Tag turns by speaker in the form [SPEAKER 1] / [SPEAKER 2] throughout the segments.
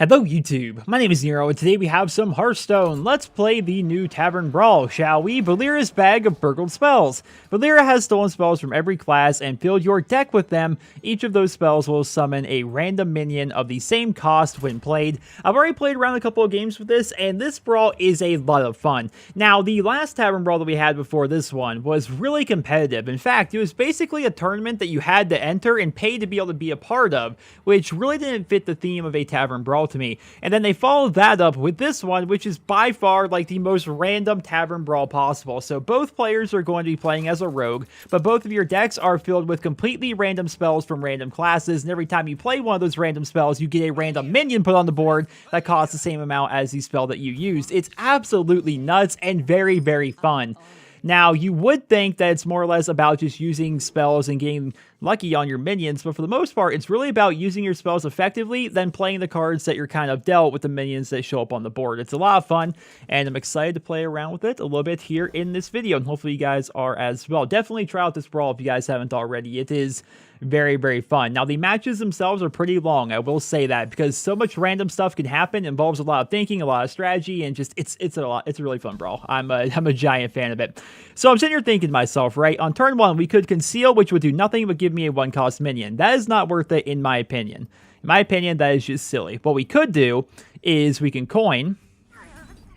[SPEAKER 1] Hello YouTube, my name is Nero and today we have some Hearthstone. Let's play the new Tavern Brawl, shall we? Valeera's bag of burgled spells. Valeera has stolen spells from every class and filled your deck with them. Each of those spells will summon a random minion of the same cost when played. I've already played around a couple of games with this and this brawl is a lot of fun. Now the last Tavern Brawl that we had before this one was really competitive. In fact, it was basically a tournament that you had to enter and pay to be able to be a part of, which really didn't fit the theme of a Tavern Brawl to me. And then they followed that up with this one, which is by far like the most random Tavern Brawl possible. So both players are going to be playing as a rogue, but both of your decks are filled with completely random spells from random classes, and every time you play one of those random spells, you get a random minion put on the board that costs the same amount as the spell that you used. It's absolutely nuts and very, very fun. Now, you would think that it's more or less about just using spells and getting lucky on your minions, but for the most part, it's really about using your spells effectively, then playing the cards that you're kind of dealt with the minions that show up on the board. It's a lot of fun, and I'm excited to play around with it a little bit here in this video, and hopefully you guys are as well. Definitely try out this brawl if you guys haven't already. It is very, very fun. Now, the matches themselves are pretty long, I will say that, because so much random stuff can happen. It involves a lot of thinking, a lot of strategy, and just, it's a really fun brawl. I'm a giant fan of it. So I'm sitting here thinking to myself, right, on turn one, we could conceal, which would do nothing but give me a one-cost minion. That is not worth it, in my opinion. In my opinion, that is just silly. What we could do is we can coin,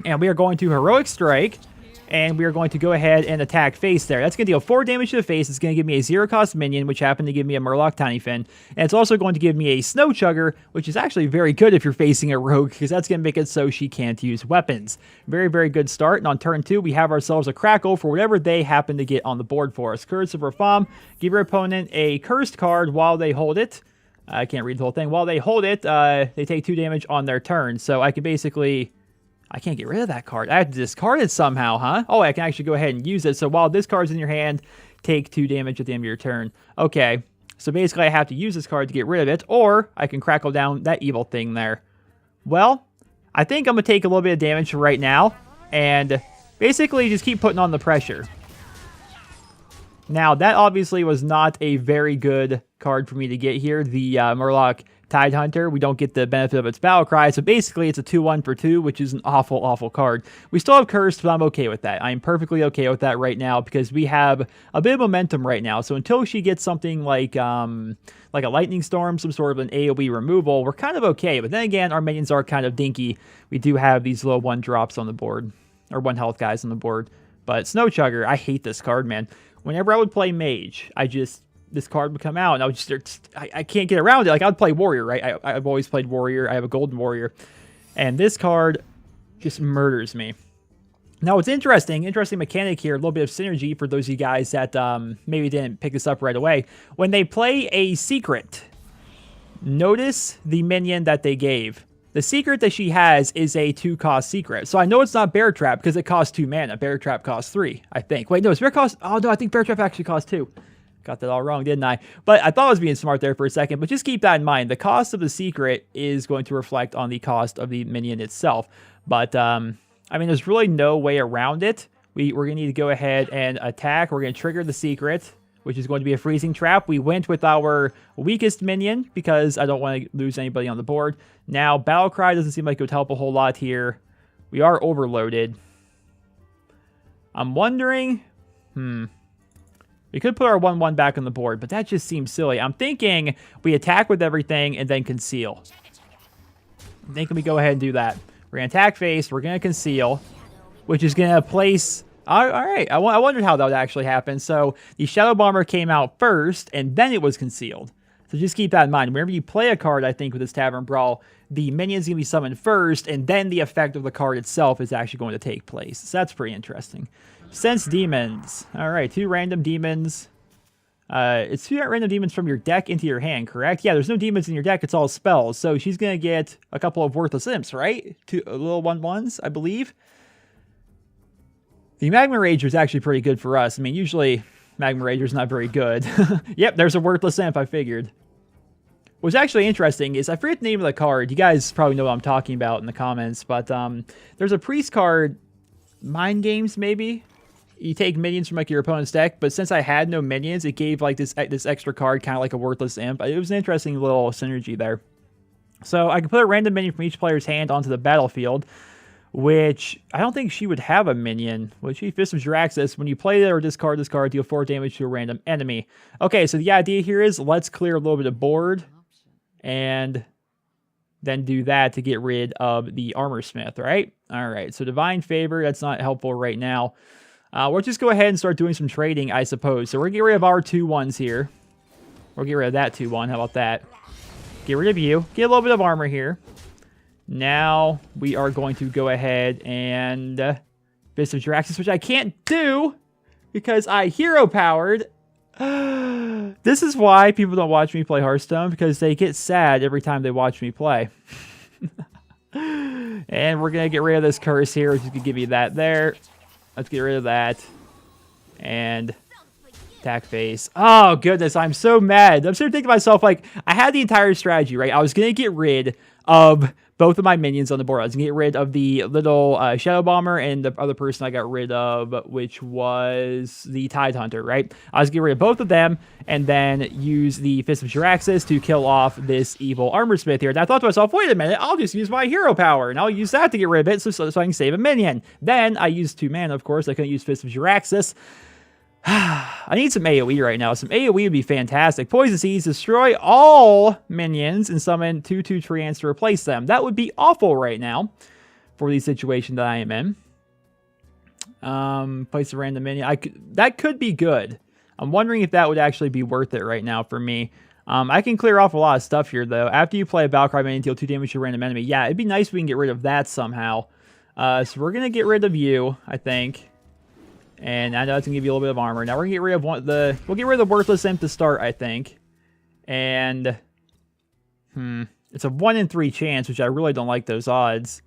[SPEAKER 1] and we are going to Heroic Strike, and we are going to go ahead and attack face there. That's going to deal 4 damage to the face. It's going to give me a 0-cost minion, which happened to give me a Murloc Tinyfin. And it's also going to give me a Snow Chugger, which is actually very good if you're facing a rogue, because that's going to make it so she can't use weapons. Very, very good start. And on turn 2, we have ourselves a Crackle for whatever they happen to get on the board for us. Curse of Rafaam. Give your opponent a cursed card while they hold it. I can't read the whole thing. While they hold it, they take 2 damage on their turn. So I can basically... I can't get rid of that card. I have to discard it somehow, huh? Oh, I can actually go ahead and use it. So while this card's in your hand, take 2 damage at the end of your turn. Okay, so basically I have to use this card to get rid of it, or I can crackle down that evil thing there. Well, I think I'm going to take a little bit of damage for right now, and basically just keep putting on the pressure. Now, that obviously was not a very good card for me to get here, the Murloc Tidehunter. We don't get the benefit of its battle cry, so basically it's a 2-1 for 2, which is an awful, awful card. We still have Cursed, but I'm okay with that. I'm perfectly okay with that right now, because we have a bit of momentum right now, so until she gets something like a Lightning Storm, some sort of an AoE removal, we're kind of okay. But then again, our minions are kind of dinky. We do have these low 1-drops on the board, or 1 health guys on the board. But Snow Chugger, I hate this card, man. Whenever I would play Mage, this card would come out, and I would just, I can't get around it. Like, I would play Warrior, right? I've always played Warrior. I have a Golden Warrior. And this card just murders me. Now, it's interesting mechanic here, a little bit of synergy for those of you guys that maybe didn't pick this up right away. When they play a secret, notice the minion that they gave. The secret that she has is a 2-cost secret. So I know it's not Bear Trap because it costs 2 mana. Bear Trap costs 3, I think. Wait, no, it's Bear cost... Oh, no, I think Bear Trap actually costs 2. Got that all wrong, didn't I? But I thought I was being smart there for a second. But just keep that in mind. The cost of the secret is going to reflect on the cost of the minion itself. But, I mean, there's really no way around it. We're going to need to go ahead and attack. We're going to trigger the secret, which is going to be a freezing trap. We went with our weakest minion because I don't want to lose anybody on the board. Now, Battle Cry doesn't seem like it would help a whole lot here. We are overloaded. I'm wondering... We could put our 1-1 back on the board, but that just seems silly. I'm thinking we attack with everything and then conceal. I'm thinking we go ahead and do that. We're going to attack face. We're going to conceal, which is going to place... All right. I wondered how that would actually happen. So the Shadow Bomber came out first, and then it was concealed. So just keep that in mind. Whenever you play a card, I think, with this Tavern Brawl, the minion's going to be summoned first, and then the effect of the card itself is actually going to take place. So that's pretty interesting. Sense Demons. All right, 2 random demons. It's 2 random demons from your deck into your hand, correct? Yeah, there's no demons in your deck. It's all spells. So she's going to get a couple of worthless imps, right? 2 little 1-1s, I believe. The Magma Rager is actually pretty good for us. I mean, usually Magma Rager is not very good. Yep, there's a worthless imp, I figured. What's actually interesting is, I forget the name of the card. You guys probably know what I'm talking about in the comments, but there's a priest card, Mind Games, maybe? You take minions from like your opponent's deck, but since I had no minions, it gave like this extra card, kind of like a worthless imp. It was an interesting little synergy there. So I can put a random minion from each player's hand onto the battlefield, which I don't think she would have a minion. Would she? Fist of Jiraxis. When you play it or discard this card, deal 4 damage to a random enemy. Okay, so the idea here is let's clear a little bit of board and then do that to get rid of the Armor Smith, right? All right, so Divine Favor, that's not helpful right now. We'll just go ahead and start doing some trading, I suppose. So we're going to get rid of our 2/1s here. We'll get rid of that 2/1. How about that? Get rid of you. Get a little bit of armor here. Now we are going to go ahead and Fist of Jiraxis, which I can't do because I hero powered. This is why people don't watch me play Hearthstone, because they get sad every time they watch me play. And we're going to get rid of this curse here, which is going to give you that there. Let's get rid of that. And attack face. Oh, goodness. I'm so mad. I'm sort of thinking to myself, like, I had the entire strategy, right? I was going to get rid of both of my minions on the board. I was going to get rid of the little Shadow Bomber and the other person I got rid of, which was the Tide Hunter, right? I was going to get rid of both of them and then use the Fist of Jiraxis to kill off this evil Armor Smith here. And I thought to myself, wait a minute, I'll just use my hero power and I'll use that to get rid of it so I can save a minion. Then I used 2 mana, of course. I couldn't use Fist of Jiraxis. I need some AoE right now. Some AoE would be fantastic. Poison Seeds, destroy all minions and summon 2/2 treants to replace them. That would be awful right now for the situation that I am in. Place a random minion. That could be good. I'm wondering if that would actually be worth it right now for me. I can clear off a lot of stuff here, though. After you play a Battlecry minion, deal 2 damage to a random enemy. Yeah, it'd be nice if we can get rid of that somehow. So we're going to get rid of you, I think. And I know it's going to give you a little bit of armor. Now we're going to get rid of we'll get rid of the Worthless Imp to start, I think. And, it's a 1 in 3 chance, which I really don't like those odds.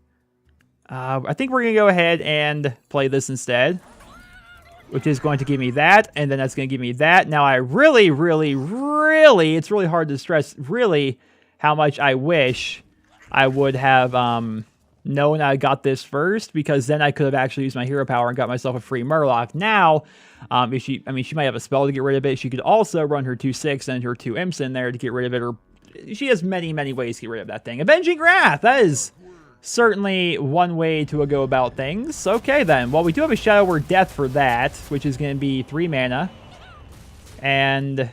[SPEAKER 1] I think we're going to go ahead and play this instead, which is going to give me that, and then that's going to give me that. Now I really, it's really hard to stress, really, how much I wish I would have, known I got this first, because then I could have actually used my hero power and got myself a free Murloc. Now, if she might have a spell to get rid of it. She could also run her 2/6 and her 2 imps in there to get rid of it, or she has many ways to get rid of that thing. Avenging Wrath, that is certainly one way to go about things. Okay then, well, we do have a Shadow Word Death for that, which is going to be 3 mana, and I'm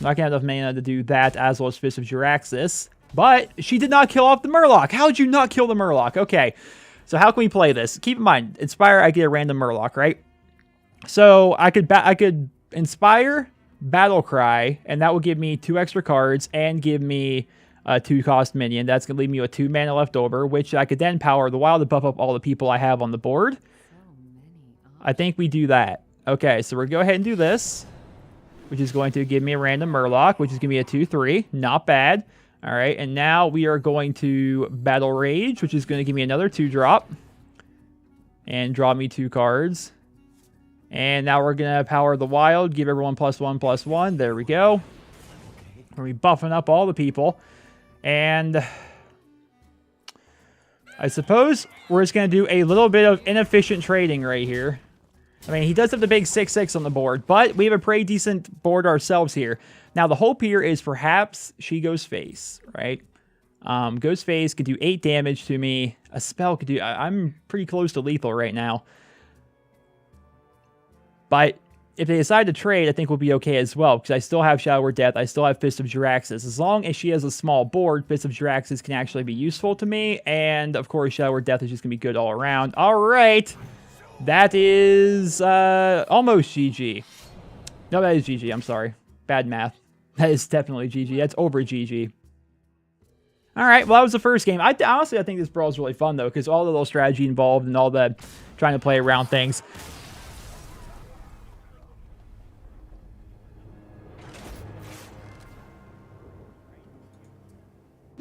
[SPEAKER 1] not going to have enough mana to do that, as well as Fist of Jiraxis. But she did not kill off the Murloc. How did you not kill the Murloc? Okay, so how can we play this? Keep in mind, Inspire, I get a random Murloc, right? So I could Inspire, Battlecry, and that will give me 2 extra cards and give me a 2-cost minion. That's going to leave me with 2 mana left over, which I could then Power the Wild to buff up all the people I have on the board. I think we do that. Okay, so we're going to go ahead and do this, which is going to give me a random Murloc, which is going to be a 2/3. Not bad. All right, and now we are going to Battle Rage, which is going to give me another 2-drop. And draw me 2 cards. And now we're going to Power the Wild, give everyone +1/+1. There we go. We're buffing up all the people. And I suppose we're just going to do a little bit of inefficient trading right here. I mean, he does have the big 6/6 on the board, but we have a pretty decent board ourselves here. Now, the hope here is perhaps she goes face, right? Goes face, could do 8 damage to me. A spell could do... I'm pretty close to lethal right now. But if they decide to trade, I think we'll be okay as well, because I still have Shadow Word Death. I still have Fist of Jiraxis. As long as she has a small board, Fist of Jiraxis can actually be useful to me. And, of course, Shadow Word Death is just going to be good all around. All right. That is almost GG. No, that is GG. I'm sorry. Bad math. That is definitely GG. That's over GG. All right. Well, that was the first game. Honestly, I think this brawl is really fun, though, because all the little strategy involved and all the trying to play around things.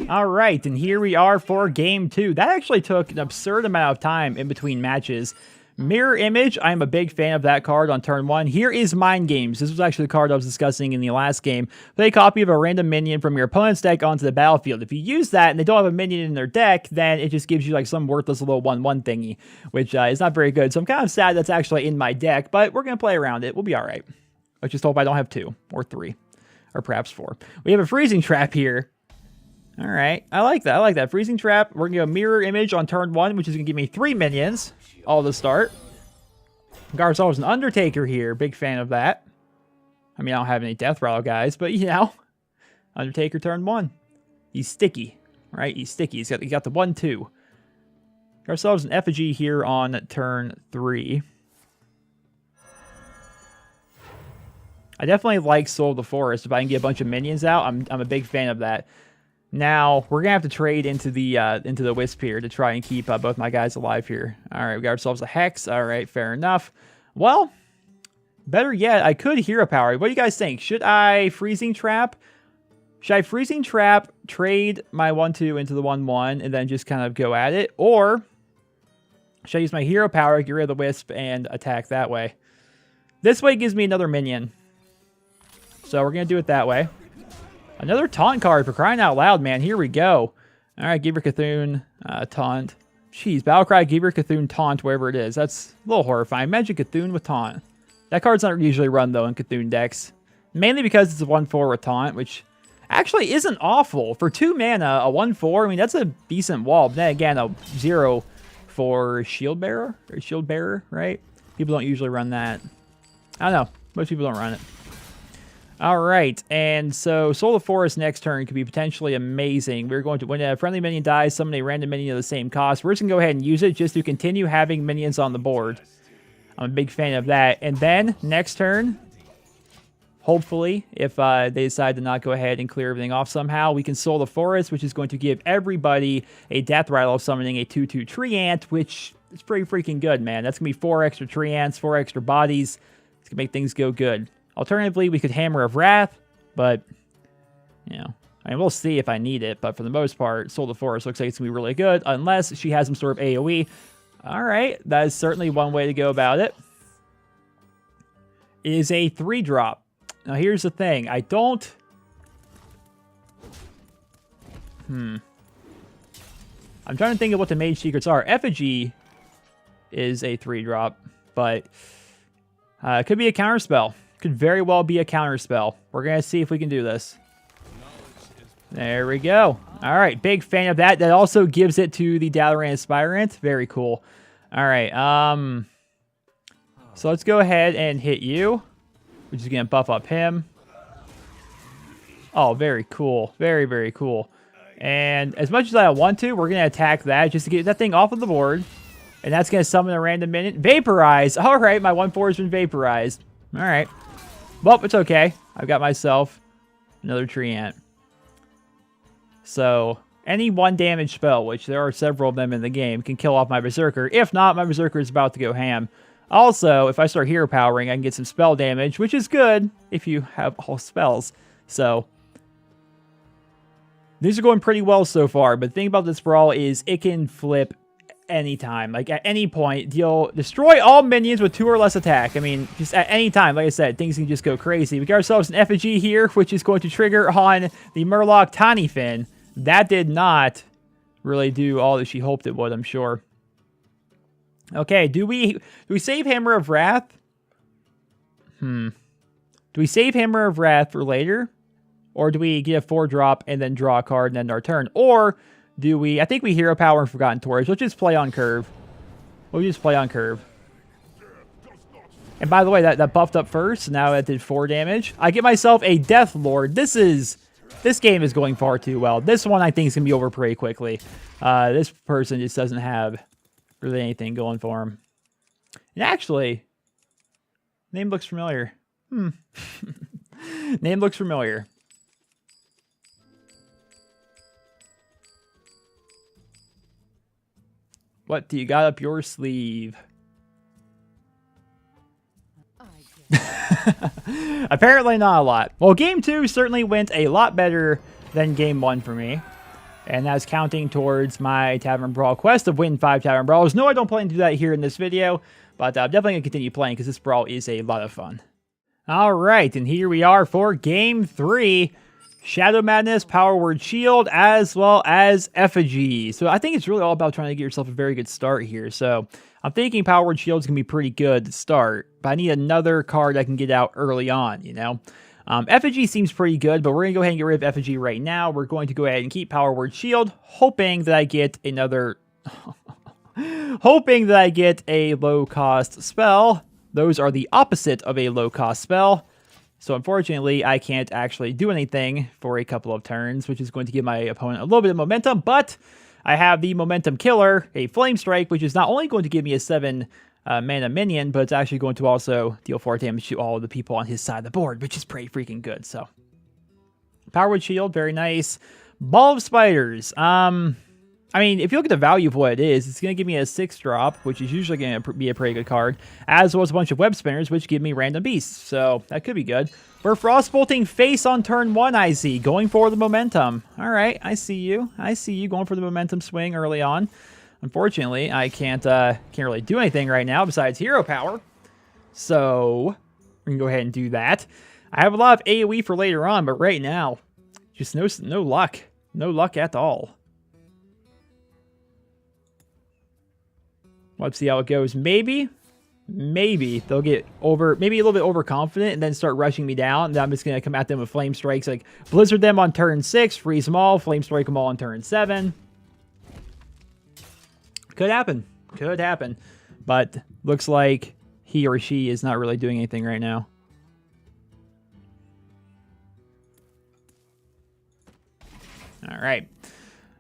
[SPEAKER 1] All right. And here we are for game 2. That actually took an absurd amount of time in between matches. Mirror Image, I'm a big fan of that card on turn 1. Here is Mind Games. This was actually the card I was discussing in the last game. Play a copy of a random minion from your opponent's deck onto the battlefield. If you use that and they don't have a minion in their deck, then it just gives you like some worthless little 1/1 thingy, which is not very good. So I'm kind of sad that's actually in my deck, but we're going to play around it. We'll be all right. I just hope I don't have 2 or 3 or perhaps 4. We have a Freezing Trap here. All right. I like that. I like that. Freezing Trap. We're going to go Mirror Image on turn 1, which is going to give me 3 minions all to start. Got ourselves an Undertaker here. Big fan of that. I mean, I don't have any Death Rattle guys, but, you know, Undertaker turn 1. He's sticky, right? He's sticky. He got the 1-2. Got ourselves an Effigy here on turn 3. I definitely like Soul of the Forest. If I can get a bunch of minions out, I'm a big fan of that. Now, we're going to have to trade into the Wisp here to try and keep both my guys alive here. All right, we got ourselves a Hex. All right, fair enough. Well, better yet, I could Hero Power. What do you guys think? Should I Freezing Trap? Should I Freezing Trap, trade my 1-2 into the 1-1, and then just kind of go at it? Or should I use my Hero Power, get rid of the Wisp, and attack that way? This way gives me another minion. So we're going to do it that way. Another taunt card, for crying out loud, man. Here we go. All right, Giver Cthulhu, taunt. Jeez, Battlecry, Giver Cthulhu, taunt, wherever it is. That's a little horrifying. Magic Cthulhu with taunt. That card's not usually run, though, in Cthulhu decks. Mainly because it's a 1-4 with taunt, which actually isn't awful. For 2 mana, a 1-4, I mean, that's a decent wall. But then again, a 0 for Shield Bearer, or Shield Bearer, right? People don't usually run that. I don't know. Most people don't run it. All right, and so Soul of the Forest next turn could be potentially amazing. We're going to, when a friendly minion dies, summon a random minion of the same cost. We're just going to go ahead and use it just to continue having minions on the board. I'm a big fan of that. And then, next turn, hopefully, if they decide to not go ahead and clear everything off somehow, we can Soul the Forest, which is going to give everybody a Death Rattle of summoning a 2/2 Tree Ant, which is pretty freaking good, man. That's going to be 4 extra Tree Ants, 4 extra bodies. It's going to make things go good. Alternatively, we could Hammer of Wrath, but, you know, I mean, we'll see if I need it, but for the most part, Soul of the Forest looks like it's going to be really good, unless she has some sort of AoE. All right, that is certainly one way to go about it. It is a 3-drop. Now, here's the thing. I don't... I'm trying to think of what the mage secrets are. Effigy is a 3-drop, but it could be a counterspell. Could very well be a counterspell. We're going to see if we can do this. There we go. All right, big fan of that. That also gives it to the Dalaran Aspirant. Very cool. All right, so let's go ahead and hit you, which is going to buff up him. Oh, very cool. Very, very cool. And as much as I want to, we're going to attack that just to get that thing off of the board. And that's going to summon a random minion. Vaporize. All right, my 1/4 has been vaporized. All right. Well, it's okay. I've got myself another Tree Ant. So, any 1 damage spell, which there are several of them in the game, can kill off my Berserker. If not, my Berserker is about to go ham. Also, if I start Hero Powering, I can get some spell damage, which is good if you have all spells. So, these are going pretty well so far, but the thing about this Brawl is it can flip anytime. Like, at any point, you'll destroy all minions with 2 or less attack. I mean, just at any time, like I said, things can just go crazy. We got ourselves an Effigy here, which is going to trigger on the Murloc Tiny Fin. That did not really do all that she hoped it would, I'm sure. Okay, do we save Hammer of Wrath? Do we save Hammer of Wrath for later? Or do we get a 4-drop and then draw a card and end our turn? Or do we... I think we Hero Power and Forgotten Torch. Let's just play on curve. We'll just play on curve. And by the way, that buffed up first. Now that did 4 damage. I get myself a Death Lord. This game is going far too well. This one I think is going to be over pretty quickly. This person just doesn't have really anything going for him. And actually, name looks familiar. Name looks familiar. What do you got up your sleeve? Apparently not a lot. Well, game 2 certainly went a lot better than game 1 for me. And that's counting towards my Tavern Brawl quest of win 5 Tavern Brawls. No, I don't plan to do that here in this video, but I'm definitely going to continue playing because this Brawl is a lot of fun. All right, and here we are for game 3. Shadow Madness, Power Word Shield, as well as Effigy. So I think it's really all about trying to get yourself a very good start here. So I'm thinking Power Word Shield is going to be pretty good to start, but I need another card I can get out early on, you know? Effigy seems pretty good, but we're going to go ahead and get rid of Effigy right now. We're going to go ahead and keep Power Word Shield, hoping that I get another... hoping that I get a low-cost spell. Those are the opposite of a low-cost spell. So unfortunately, I can't actually do anything for a couple of turns, which is going to give my opponent a little bit of momentum, but I have the momentum killer, a Flame Strike, which is not only going to give me a 7 mana minion, but it's actually going to also deal 4 damage to all of the people on his side of the board, which is pretty freaking good. So, Power Word Shield, very nice. Ball of Spiders. I mean, if you look at the value of what it is, it's going to give me a 6-drop, which is usually going to be a pretty good card, as well as a bunch of Web Spinners, which give me random beasts, so that could be good. For Frostbolting Face on turn 1, I see, going for the momentum. All right, I see you. I see you going for the momentum swing early on. Unfortunately, I can't really do anything right now besides Hero Power, so we can go ahead and do that. I have a lot of AoE for later on, but right now, just no luck. No luck at all. Let's see how it goes. Maybe they'll get maybe a little bit overconfident and then start rushing me down. And then I'm just going to come at them with Flame Strikes. Like, Blizzard them on turn 6, freeze them all, Flame Strike them all on turn 7. Could happen. Could happen. But looks like he or she is not really doing anything right now. All right.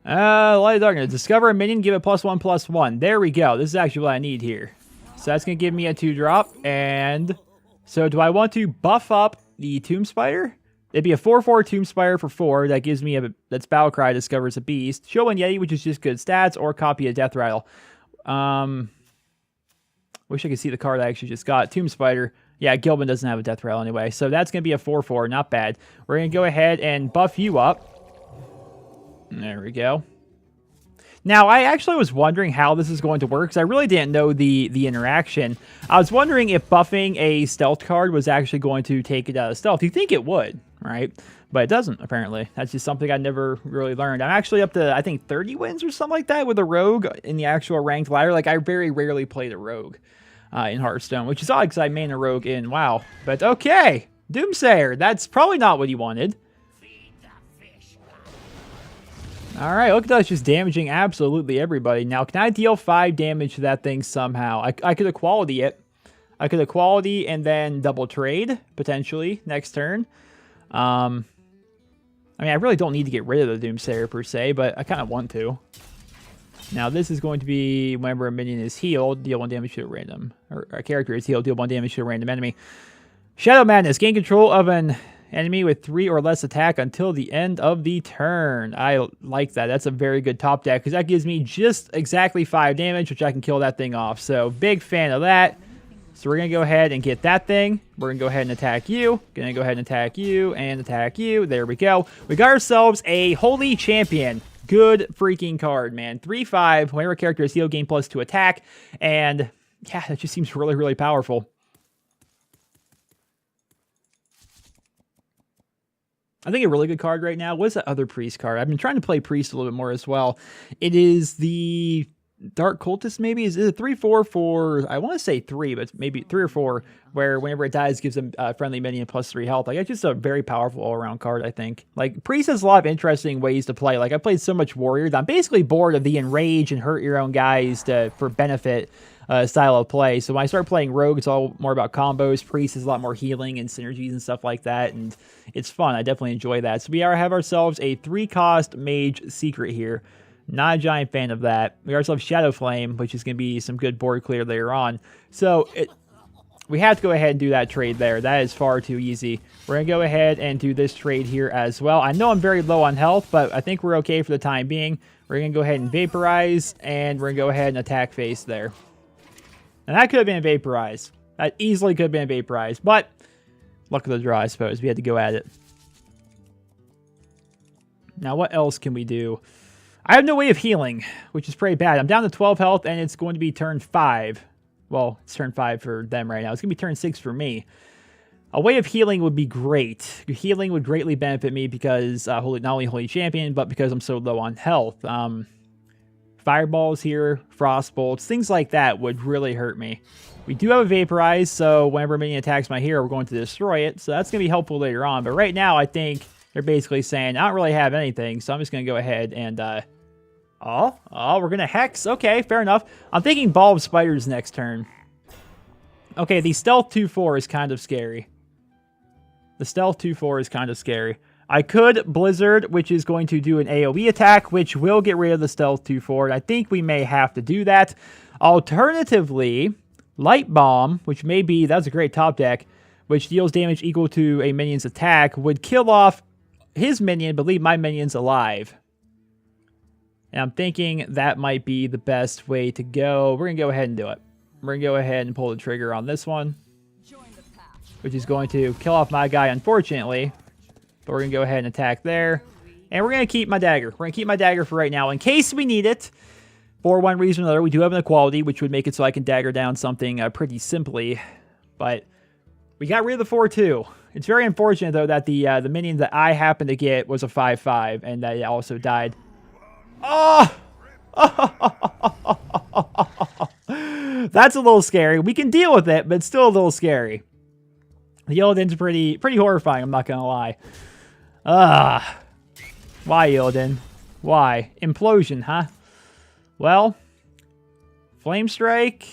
[SPEAKER 1] Light of Darkness. Discover a minion, give it +1/+1. There we go. This is actually what I need here. So that's going to give me a 2-drop. And so do I want to buff up the Tomb Spider? It'd be a 4/4 Tomb Spider for 4. That gives me that's Battle Cry, discovers a beast. Show and Yeti, which is just good stats, or copy a Death Rattle. Wish I could see the card I actually just got. Tomb Spider. Yeah, Gilman doesn't have a Death Rattle anyway. So that's going to be a 4/4. Not bad. We're going to go ahead and buff you up. There we go. Now, I actually was wondering how this is going to work, because I really didn't know the interaction. I was wondering if buffing a stealth card was actually going to take it out of stealth. You'd think it would, right? But it doesn't, apparently. That's just something I never really learned. I'm actually up to, I think, 30 wins or something like that with a rogue in the actual ranked ladder. Like, I very rarely played a rogue in Hearthstone, which is odd because I main a rogue in WoW. But okay, Doomsayer, that's probably not what you wanted. Alright, look at us just damaging absolutely everybody. Now, can I deal 5 damage to that thing somehow? I could equality it. I could equality and then double trade, potentially, next turn. I mean, I really don't need to get rid of the Doomsayer, per se, but I kind of want to. Now, this is going to be whenever a minion is healed, deal 1 damage to a random... Or a character is healed, deal 1 damage to a random enemy. Shadow Madness. Gain control of an enemy with 3 or less attack until the end of the turn. I like that. That's a very good top deck, because that gives me just exactly 5 damage, which I can kill that thing off. So, big fan of that. So, we're going to go ahead and get that thing. We're going to go ahead and attack you. Going to go ahead and attack you and attack you. There we go. We got ourselves a Holy Champion. Good freaking card, man. 3/5. Whenever a character is healed, gain +2 attack. And, yeah, that just seems really, really powerful. I think a really good card right now. What's that other Priest card? I've been trying to play Priest a little bit more as well. It is the Dark Cultist, maybe? Is it a 3/4 for, I want to say 3, but maybe 3 or 4, where whenever it dies, gives them friendly minion +3 health. Like, it's just a very powerful all-around card, I think. Like, Priest has a lot of interesting ways to play. Like, I played so much Warrior that I'm basically bored of the enrage and hurt your own guys for benefit style of play. So when I start playing Rogue, it's all more about combos. Priest is a lot more healing and synergies and stuff like that, and it's fun. I definitely enjoy that. So we have ourselves a 3-cost Mage Secret here. Not a giant fan of that. We got ourselves Shadow Flame, which is going to be some good board clear later on. So we have to go ahead and do that trade there. That is far too easy. We're going to go ahead and do this trade here as well. I know I'm very low on health, but I think we're okay for the time being. We're going to go ahead and Vaporize, and we're going to go ahead and attack face there. And that could have been a Vaporize. That easily could have been a Vaporize, but luck of the draw, I suppose. We had to go at it. Now, what else can we do? I have no way of healing, which is pretty bad. I'm down to 12 health, and it's going to be turn 5. Well, it's turn 5 for them right now. It's going to be turn 6 for me. A way of healing would be great. Healing would greatly benefit me because not only Holy Champion, but because I'm so low on health. fireballs here, frost bolts, things like that would really hurt me. We do have a vaporize, so whenever a minion attacks my hero, we're going to destroy it. So that's going to be helpful later on. But right now, I think they're basically saying, I don't really have anything, so I'm just going to go ahead and... we're going to Hex. Okay, fair enough. I'm thinking Ball of Spiders next turn. Okay, the Stealth 2-4 is kind of scary. The Stealth 2-4 is kind of scary. I could Blizzard, which is going to do an AoE attack, which will get rid of the Stealth 2-4. I think we may have to do that. Alternatively... Light Bomb, which may be, that's a great top deck, which deals damage equal to a minion's attack, would kill off his minion, but leave my minions alive. And I'm thinking that might be the best way to go. We're going to go ahead and do it. We're going to go ahead and pull the trigger on this one, which is going to kill off my guy, unfortunately. But we're going to go ahead and attack there. And we're going to keep my dagger. We're going to keep my dagger for right now in case we need it. For one reason or another, we do have an equality, which would make it so I can dagger down something pretty simply. But we got rid of the 4-2. It's very unfortunate, though, that the minion that I happened to get was a 5-5, and that it also died. Oh! That's a little scary. We can deal with it, but it's still a little scary. The Illidan's pretty horrifying, I'm not going to lie. Why, Illidan? Why? Implosion, huh? Well, Flame Strike.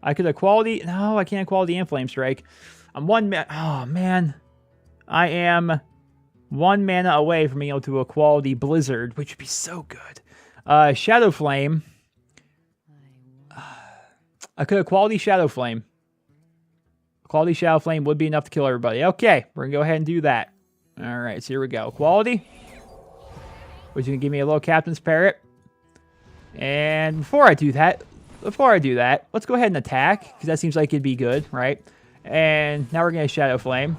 [SPEAKER 1] I could equality. No, I can't equality and Flame Strike. I'm one man. Oh, man. I am 1 mana away from being able to equality Blizzard, which would be so good. Shadow Flame. I could equality Shadow Flame. Equality Shadow Flame would be enough to kill everybody. Okay, we're going to go ahead and do that. All right, so here we go. Equality. Which is going to give me a little Captain's Parrot. And before I do that, let's go ahead and attack, because that seems like it'd be good, right? And now we're going to Shadow Flame.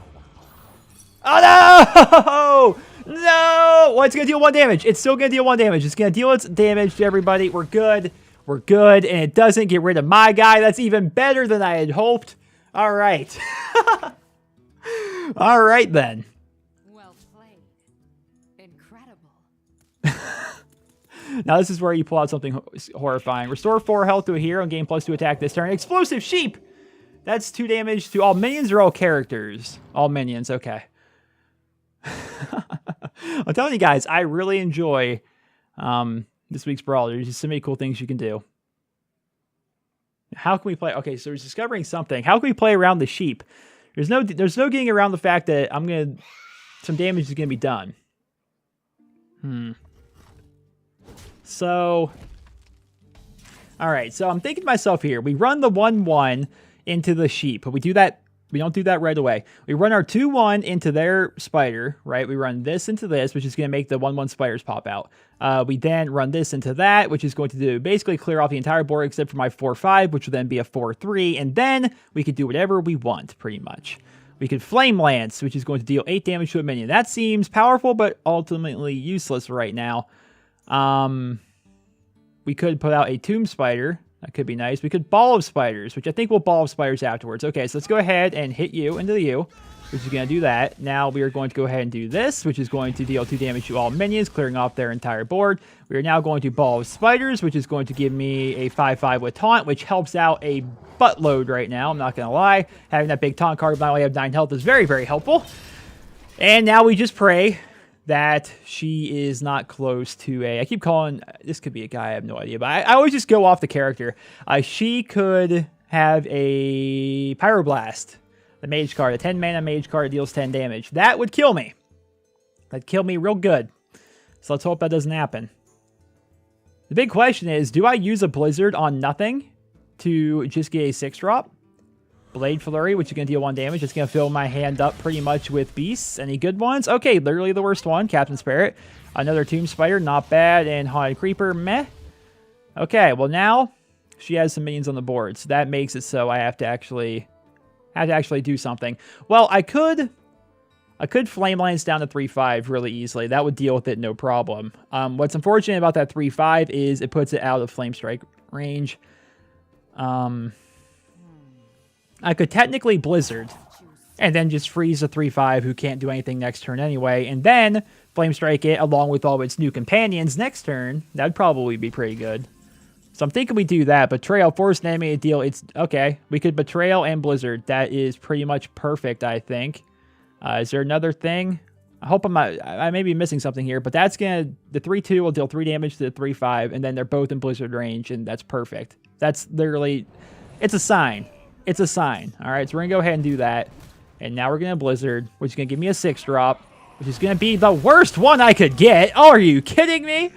[SPEAKER 1] Oh, no! No! Well, it's going to deal 1 damage. It's still going to deal 1 damage. It's going to deal its damage to everybody. We're good. We're good. And it doesn't get rid of my guy. That's even better than I had hoped. All right. All right, then.
[SPEAKER 2] Well played. Incredible.
[SPEAKER 1] Now this is where you pull out something horrifying. Restore 4 health to a hero and gain +2 attack this turn. Explosive Sheep! That's 2 damage to all minions or all characters? All minions, okay. I'm telling you guys, I really enjoy this week's Brawl. There's just so many cool things you can do. How can we play? Okay, so we're discovering something. How can we play around the sheep? There's no getting around the fact that some damage is gonna be done. So, all right. So I'm thinking to myself here. We run the 1/1 into the sheep, but we don't do that right away. We run our 2/1 into their spider, right? We run this into this, which is going to make the 1/1 spiders pop out. We then run this into that, which is going to do basically clear off the entire board except for my 4/5, which will then be a 4/3, and then we could do whatever we want, pretty much. We could Flame Lance, which is going to deal 8 damage to a minion. That seems powerful, but ultimately useless right now. We could put out a Tomb Spider. That could be nice. We could Ball of Spiders, which I think we'll Ball of Spiders afterwards. Okay, so let's go ahead and hit you into the U, which is going to do that. Now we are going to go ahead and do this, which is going to deal 2 damage to all minions, clearing off their entire board. We are now going to Ball of Spiders, which is going to give me a 5/5 with Taunt, which helps out a buttload right now. I'm not going to lie. Having that big Taunt card, but I only have 9 health, is very, very helpful. And now we just pray that she is not close to a... I keep calling... This could be a guy, I have no idea. But I always just go off the character. She could have a Pyroblast. The mage card. A 10 mana mage card deals 10 damage. That would kill me. That'd kill me real good. So let's hope that doesn't happen. The big question is, do I use a Blizzard on nothing to just get a 6-drop? Blade Flurry, which is going to deal 1 damage. It's going to fill my hand up pretty much with beasts. Any good ones? Okay, literally the worst one. Captain's Parrot. Another Tomb Spider, not bad. And Haunted Creeper, meh. Okay, well now she has some minions on the board. So that makes it so I have to actually do something. Well, I could Flame Lance down to 3/5 really easily. That would deal with it no problem. What's unfortunate about that 3/5 is it puts it out of Flame Strike range. I could technically Blizzard and then just freeze a 3/5 who can't do anything next turn anyway, and then Flame Strike it along with all its new companions next turn. That'd probably be pretty good. So I'm thinking we do that. Betrayal, force an enemy to deal. It's okay. We could Betrayal and Blizzard. That is pretty much perfect, I think. Is there another thing? I hope I may be missing something here, but that's gonna, the 3/2 will deal 3 damage to the 3/5, and then they're both in Blizzard range, and that's perfect. That's literally, it's a sign. It's a sign. All right, so we're gonna go ahead and do that. And now we're gonna Blizzard, which is gonna give me a 6-drop, which is gonna be the worst one I could get. Oh, are you kidding me?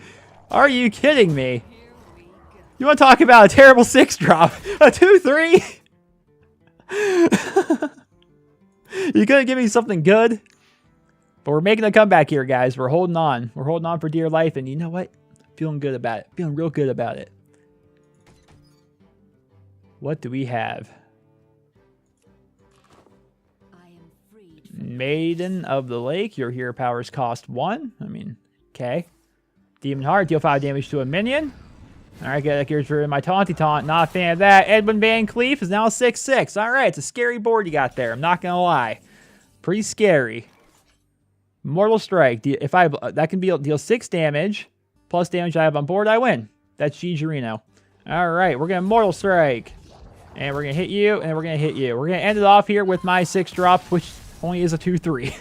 [SPEAKER 1] Are you kidding me? You want to talk about a terrible 6-drop? A 2/3? You gonna give me something good? But we're making a comeback here, guys. We're holding on. We're holding on for dear life, and you know what? Feeling good about it. Feeling real good about it. What do we have? Maiden of the Lake. Your hero powers cost 1. I mean, okay. Demon Heart. Deal 5 damage to a minion. Alright, get rid of my Taunty Taunt. Not a fan of that. Edwin Van Cleef is now 6/6. Alright, it's a scary board you got there. I'm not going to lie. Pretty scary. Mortal Strike. If that can deal 6 damage. Plus damage I have on board, I win. That's G. Reno. Alright, we're going to Mortal Strike. And we're going to hit you, and we're going to hit you. We're going to end it off here with my 6-drop, which only is a 2/3.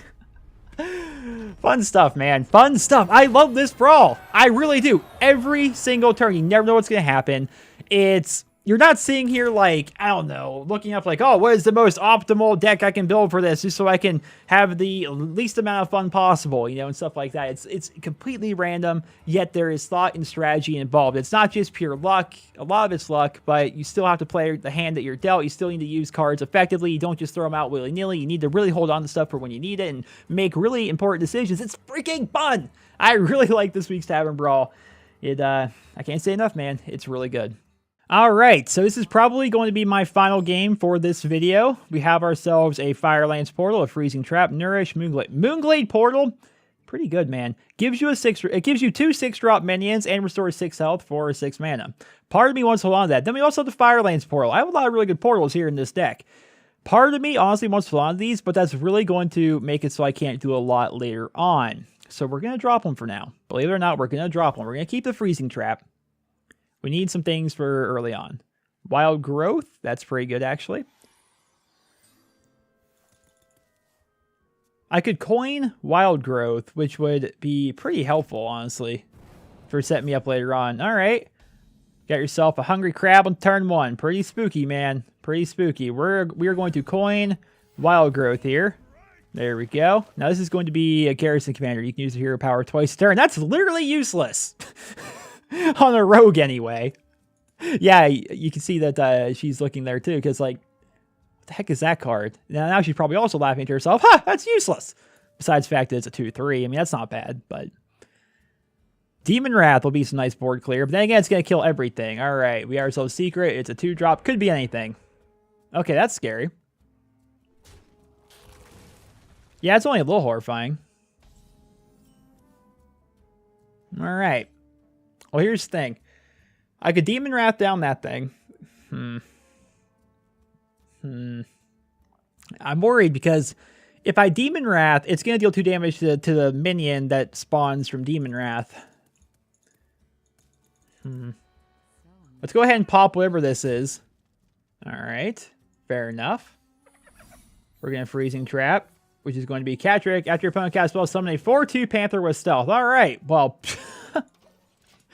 [SPEAKER 1] Fun stuff, man. Fun stuff. I love this brawl. I really do. Every single turn. You never know what's going to happen. You're not sitting here like, I don't know, looking up like, oh, what is the most optimal deck I can build for this just so I can have the least amount of fun possible, you know, and stuff like that. It's completely random, yet there is thought and strategy involved. It's not just pure luck. A lot of it's luck, but you still have to play the hand that you're dealt. You still need to use cards effectively. You don't just throw them out willy-nilly. You need to really hold on to stuff for when you need it and make really important decisions. It's freaking fun. I really like this week's Tavern Brawl. I can't say enough, man. It's really good. Alright, so this is probably going to be my final game for this video. We have ourselves a Firelance Portal, a Freezing Trap, Nourish, Moonglade. Moonglade Portal, pretty good, man. Gives you it gives you 2 6-drop minions and restores 6 health for 6 mana. Part of me wants to hold on to that. Then we also have the Firelance Portal. I have a lot of really good portals here in this deck. Part of me honestly wants to hold on to these, but that's really going to make it so I can't do a lot later on. So we're going to drop them for now. Believe it or not, we're going to drop them. We're going to keep the Freezing Trap. We need some things for early on. Wild Growth, that's pretty good, actually. I could coin Wild Growth, which would be pretty helpful, honestly, for setting me up later on. All right. Got yourself a Hungry Crab on turn 1. Pretty spooky, man. Pretty spooky. We are going to coin Wild Growth here. There we go. Now, this is going to be a Garrison Commander. You can use the hero power twice a turn. That's literally useless. On a rogue, anyway. Yeah, you can see that she's looking there, too, because, like, what the heck is that card? Now she's probably also laughing to herself. Ha! That's useless! Besides the fact that it's a 2/3. I mean, that's not bad, but... Demon Wrath will be some nice board clear, but then again, it's going to kill everything. Alright, we have ourselves Secret. It's a 2-drop. Could be anything. Okay, that's scary. Yeah, it's only a little horrifying. Alright. Well, here's the thing. I could Demon Wrath down that thing. I'm worried because if I Demon Wrath, it's going to deal 2 damage to the minion that spawns from Demon Wrath. Let's go ahead and pop whatever this is. Alright. Fair enough. We're going to Freezing Trap, which is going to be Cat Trick. After your opponent casts spell, summon a 4/2 Panther with Stealth. Alright. Well...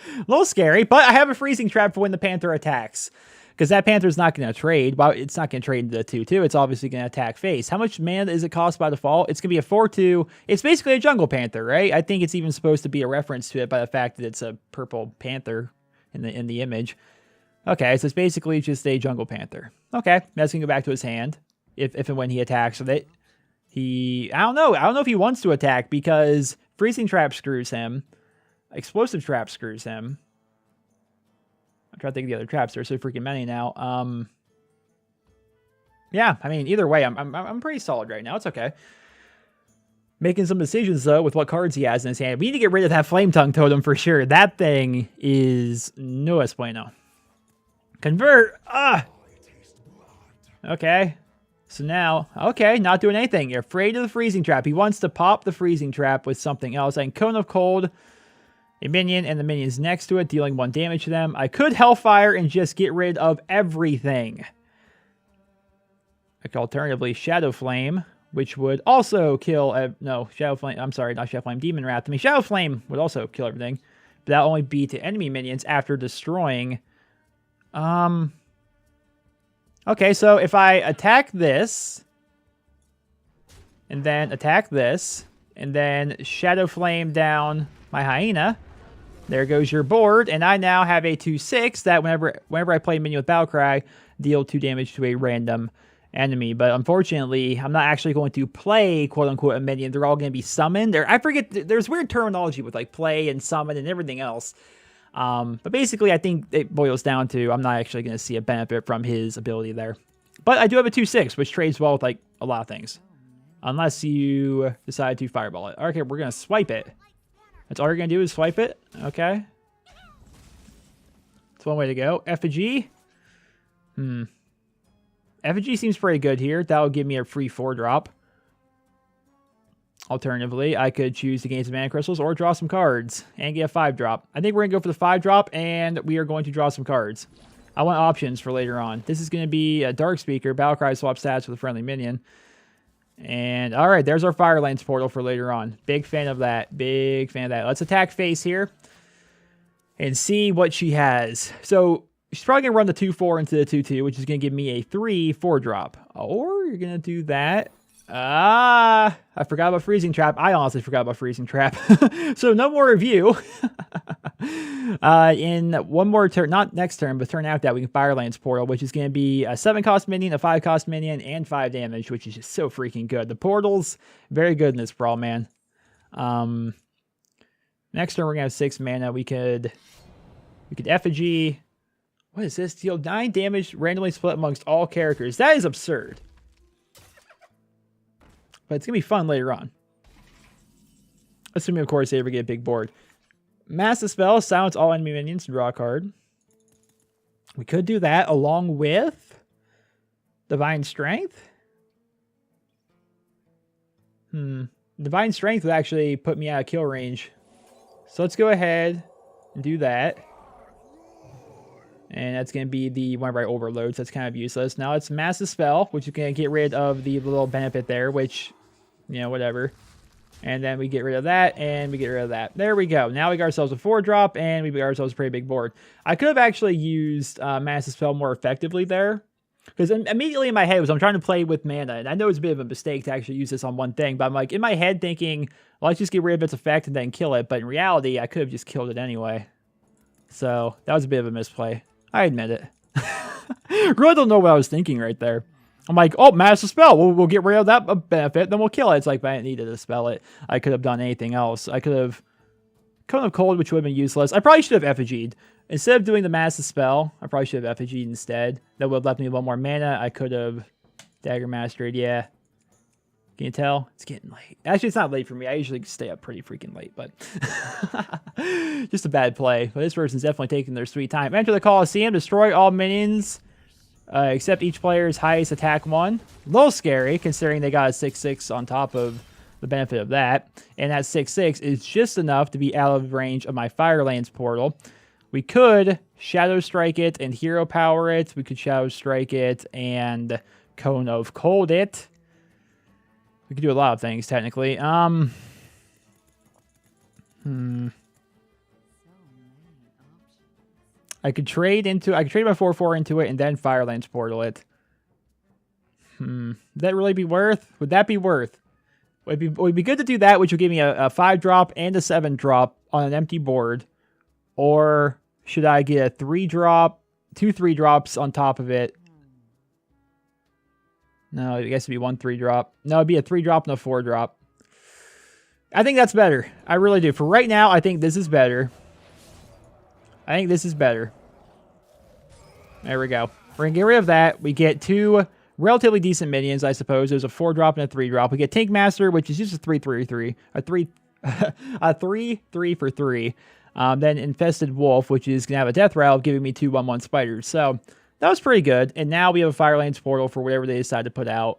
[SPEAKER 1] A little scary, but I have a Freezing Trap for when the Panther attacks. Because that Panther's not going to trade. Well, it's not going to trade into the 2/2. It's obviously going to attack face. How much mana does it cost by default? It's going to be a 4/2. It's basically a Jungle Panther, right? I think it's even supposed to be a reference to it by the fact that it's a purple Panther in the image. Okay, so it's basically just a Jungle Panther. Okay, that's going to go back to his hand if and when he attacks. So that I don't know. I don't know if he wants to attack because Freezing Trap screws him. Explosive Trap screws him. I'm trying to think of the other traps. There's so freaking many now. Yeah, I mean, either way, I'm pretty solid right now. It's okay. Making some decisions, though, with what cards he has in his hand. We need to get rid of that Flame Tongue Totem for sure. That thing is no bueno. Convert! Ah! Okay. So now, okay, not doing anything. You're afraid of the freezing trap. He wants to pop the freezing trap with something else. I can Cone of Cold a minion and the minions next to it, dealing 1 damage to them. I could Hellfire and just get rid of everything. I could alternatively Shadow Flame, which would also kill... no, Shadow Flame... I'm sorry, not Shadow Flame. Demon Wrath. I mean, Shadow Flame would also kill everything. But that'll only be to enemy minions after destroying... Okay, so if I attack this, and then attack this, and then Shadow Flame down my Hyena, there goes your board, and I now have a 2/6 that whenever I play a minion with Battlecry, deal 2 damage to a random enemy. But unfortunately, I'm not actually going to play, quote-unquote, a minion. They're all going to be summoned. I forget, there's weird terminology with, like, play and summon and everything else. But basically, I think it boils down to I'm not actually going to see a benefit from his ability there. But I do have a 2/6, which trades well with, like, a lot of things. Unless you decide to fireball it. Okay, we're going to swipe it. That's all you're going to do is swipe it? Okay. That's one way to go. Effigy. Effigy seems pretty good here. That will give me a free 4-drop. Alternatively, I could choose to gain some mana crystals or draw some cards and get a 5-drop. I think we're going to go for the 5-drop, and we are going to draw some cards. I want options for later on. This is going to be a Dark Speaker. Battlecry swap stats with a friendly minion. And, alright, there's our Firelands portal for later on. Big fan of that. Big fan of that. Let's attack face here and see what she has. So, she's probably going to run the 2/4 into the 2/2, which is going to give me a 3/4-drop. Or you're going to do that. I forgot about Freezing Trap. I honestly forgot about Freezing Trap. So no more review. In one more turn, not next turn, but turn after that, we can Firelands Portal, which is going to be a 7-cost minion, a 5-cost minion, and 5 damage, which is just so freaking good. The portal's very good in this brawl, man. Next turn, we're going to have 6 mana. We could Effigy. What is this? Deal 9 damage randomly split amongst all characters. That is absurd. But it's going to be fun later on. Assuming, of course, they ever get a big board. Massive Spell, silence all enemy minions to draw a card. We could do that along with Divine Strength. Divine Strength would actually put me out of kill range. So let's go ahead and do that. And that's going to be the one of our overloads. That's kind of useless. Now it's Massive Spell, which is going to get rid of the little benefit there, which, you know, whatever. And then we get rid of that, and we get rid of that. There we go. Now we got ourselves a 4-drop, and we got ourselves a pretty big board. I could have actually used Massive Spell more effectively there. Because immediately in my head was I'm trying to play with mana. And I know it's a bit of a mistake to actually use this on one thing. But I'm like, in my head thinking, well, let's just get rid of its effect and then kill it. But in reality, I could have just killed it anyway. So that was a bit of a misplay. I admit it. Really don't know what I was thinking right there. I'm like, oh, Massive Spell. We'll get rid of that benefit, then we'll kill it. It's like, but I didn't need to dispel it. I could have done anything else. I could have Cone of Cold, which would have been useless. I probably should have effigied. Instead of doing the Massive Spell, I probably should have effigied instead. That would have left me 1 more mana. I could have Dagger Mastered, yeah. Can you tell? It's getting late. Actually, it's not late for me. I usually stay up pretty freaking late, but just a bad play. But this person's definitely taking their sweet time. Enter the Coliseum, destroy all minions, except each player's highest attack 1. A little scary, considering they got a 6/6 on top of the benefit of that. And that 6/6 is just enough to be out of range of my Firelands portal. We could Shadow Strike it and Hero Power it. We could Shadow Strike it and Cone of Cold it. We could do a lot of things, technically. I could trade my 4/4 into it and then Firelands Portal it. Would that really be worth? Would that be worth? Would it be good to do that, which would give me a 5-drop and a 7-drop on an empty board? Or should I get a 3-drop, 2 3-drops on top of it? No, I guess it'd be 1 3-drop. No, it'd be a 3-drop and a 4-drop. I think that's better. I really do. For right now, I think this is better. I think this is better. There we go. We're going to get rid of that. We get 2 relatively decent minions, I suppose. There's a 4-drop and a 3-drop. We get Tank Master, which is just a 3/3/3. A 3/3 for 3. Then Infested Wolf, which is going to have a death rattle, giving me 2 1/1 spiders. So that was pretty good. And now we have a Firelands Portal for whatever they decide to put out.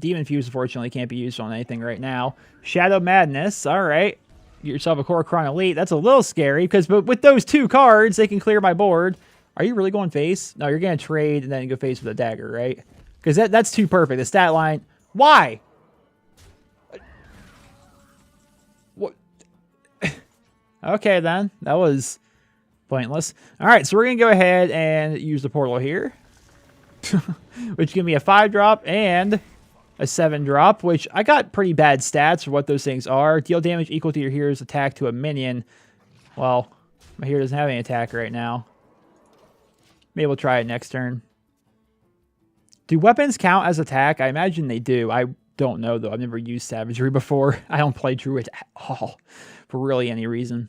[SPEAKER 1] Demon Fuse, unfortunately, can't be used on anything right now. Shadow Madness. All right. Get yourself a Korokron Elite. That's a little scary because with those 2 cards, they can clear my board. Are you really going face? No, you're going to trade and then go face with a dagger, right? Because that's too perfect. The stat line. Why? What? Okay, then. That was pointless. All right, so we're going to go ahead and use the portal here. Which give me a 5-drop and a 7-drop, which I got pretty bad stats for what those things are. Deal damage equal to your hero's attack to a minion. Well, my hero doesn't have any attack right now. Maybe we'll try it next turn. Do weapons count as attack? I imagine they do. I don't know, though. I've never used savagery before. I don't play druid at all for really any reason.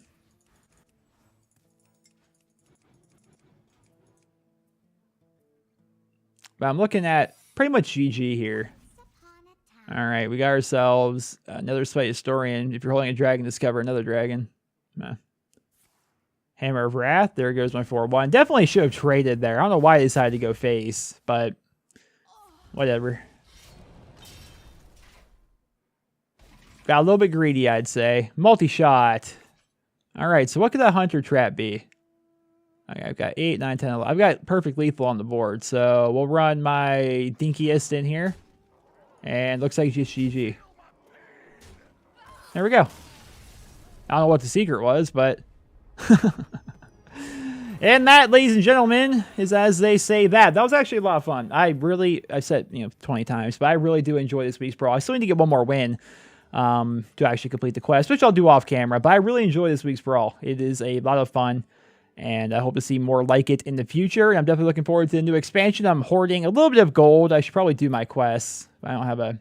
[SPEAKER 1] But I'm looking at pretty much GG here. All right, we got ourselves another Spite Historian. If you're holding a dragon, discover another dragon. Hammer of Wrath. There goes my 4-1. Definitely should have traded there. I don't know why I decided to go face, but whatever. Got a little bit greedy, I'd say. Multi-shot. All right, so what could that Hunter Trap be? Okay, I've got 8, 9, 10, 11. I've got perfect lethal on the board, so we'll run my dinkiest in here. And looks like it's just GG. There we go. I don't know what the secret was, but... And that, ladies and gentlemen, is as they say that. That was actually a lot of fun. I said, 20 times, but I really do enjoy this week's Brawl. I still need to get one more win to actually complete the quest, which I'll do off camera, but I really enjoy this week's Brawl. It is a lot of fun. And I hope to see more like it in the future. I'm definitely looking forward to the new expansion. I'm hoarding a little bit of gold. I should probably do my quests. I don't have a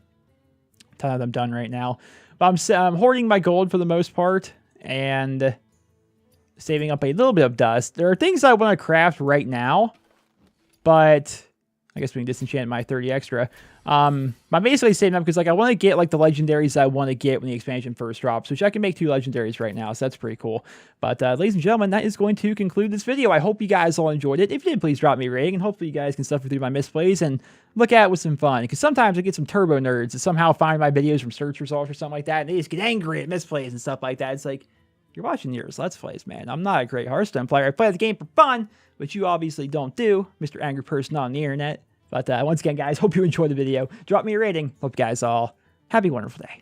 [SPEAKER 1] ton of them done right now. But I'm hoarding my gold for the most part. And saving up a little bit of dust. There are things I want to craft right now. But I guess we can disenchant my 30 extra. I'm basically saving up because I want to get the legendaries I want to get when the expansion first drops, which I can make 2 legendaries right now, so that's pretty cool. But ladies and gentlemen, that is going to conclude this video. I hope you guys all enjoyed it. If you did, please drop me a rating, and hopefully you guys can suffer through my misplays and look at it with some fun. Because sometimes I get some turbo nerds that somehow find my videos from search results or something like that, and they just get angry at misplays and stuff like that. It's like, you're watching yours Let's Plays, man. I'm not a great Hearthstone player. I play the game for fun, which you obviously don't do, Mr. Angry Person on the internet. But once again, guys, hope you enjoyed the video. Drop me a rating. Hope you guys all have a wonderful day.